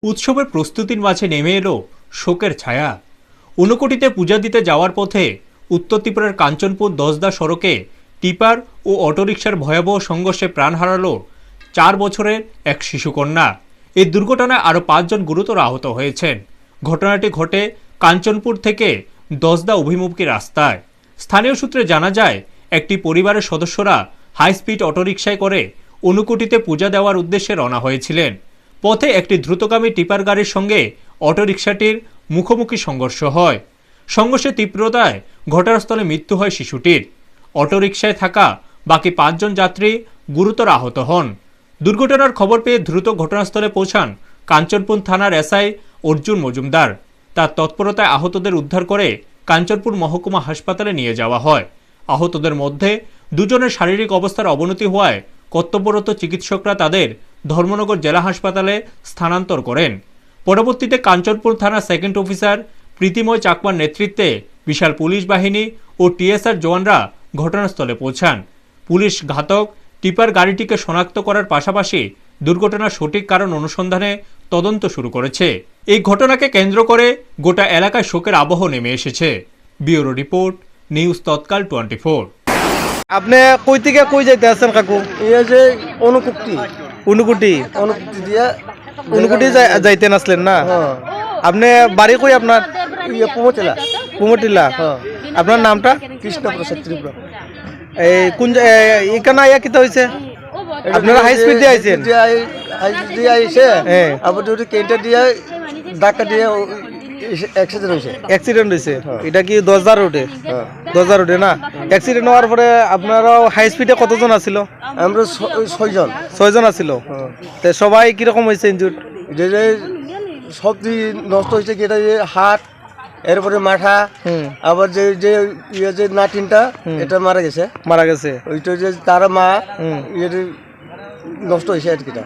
উৎসবের প্রস্তুতির মাঝে নেমে এলো শোকের ছায়া। ঊনকোটিতে পূজা দিতে যাওয়ার পথে উত্তর ত্রিপুরার কাঞ্চনপুর দশদা সড়কে টিপার ও অটোরিকশার ভয়াবহ সংঘর্ষে প্রাণ হারালো 4 বছরের এক শিশুকন্যা। এই দুর্ঘটনায় আরও 5 জন গুরুতর আহত হয়েছেন। ঘটনাটি ঘটে কাঞ্চনপুর থেকে দশদা অভিমুখী রাস্তায়। স্থানীয় সূত্রে জানা যায়, একটি পরিবারের সদস্যরা হাই স্পিড অটোরিকশায় করে ঊনকোটিতে পূজা দেওয়ার উদ্দেশ্যে রওনা হয়েছিলেন। পথে একটি দ্রুতগামী টিপার গাড়ির সঙ্গে অটোরিকশাটির মুখোমুখি সংঘর্ষ হয়। সংঘর্ষের তীব্রতায় ঘটনাস্থলে মৃত্যু হয় শিশুটির। অটোরিকশায় থাকা বাকি 5 জন যাত্রী গুরুতর আহত হন। দুর্ঘটনার খবর পেয়ে দ্রুত ঘটনাস্থলে পৌঁছান কাঞ্চনপুর থানার এসআই অর্জুন মজুমদার। তার তৎপরতায় আহতদের উদ্ধার করে কাঞ্চনপুর মহকুমা হাসপাতালে নিয়ে যাওয়া হয়। আহতদের মধ্যে 2 জনের শারীরিক অবস্থার অবনতি হওয়ায় কর্তব্যরত চিকিৎসকরা তাদের ধর্মনগর জেলা হাসপাতালে স্থানান্তর করেন। পরবর্তীতে কাঞ্চনপুর থানা সেকেন্ড অফিসার প্রীতিময় চাকমার নেতৃত্বে বিশাল পুলিশ বাহিনী ও টিএসআর জওয়ানরা ঘটনাস্থলে পৌঁছান। পুলিশ ঘাতক টিপার গাড়িটিকে শনাক্ত করার পাশাপাশি দুর্ঘটনার সঠিক কারণ অনুসন্ধানে তদন্ত শুরু করেছে। এই ঘটনাকে কেন্দ্র করে গোটা এলাকায় শোকের আবহ নেমে এসেছে। ব্যুরো রিপোর্ট, নিউজ তৎকাল 24। আপনি কই থেকে কই যাইতে আছেন কাকু? এই যে অনুকুক্তি উনুকুটি দিয়ে উনুকুটি যাইতেন আসলেন না? হ্যাঁ আপনি বাড়ি কই আপনার? ইয়ে কুমোচলা কুমটিলা। হ্যাঁ আপনার নামটা? কৃষ্ণপ্রসাদ ত্রিপুরা। এই কোন এখানে আইয়া কিতা হইছে? আপনারা হাই স্পিড দিয়ে আইছেন? হাই স্পিড দিয়ে আইছে, হ্যাঁ। আবার দুটো কেন্টার দিয়ে ধাক্কা দিয়ে অ্যাক্সিডেন্ট হয়েছে। অ্যাক্সিডেন্ট হইছে। এটা কি 10,000 রোডে? হ্যাঁ 10,000 রোডে না? অ্যাক্সিডেন্ট হওয়ার পরে আপনারা হাই স্পিডে কতজন আছিল? আমরা 6 জন। 6 জন আছিল। হ্যাঁ তে সবাই কিরকম হয়েছে ইনজুর? এটা যে সব নষ্ট হয়েছে, কি এটা যে হাত, এরপরে মাথা, আবার যে যে ইয়ে যে নাটিনটা এটা মারা গেছে। মারা গেছে। ওইটা যে তারা মা হুম। ইয়ে নষ্ট হয়েছে আর কিটা।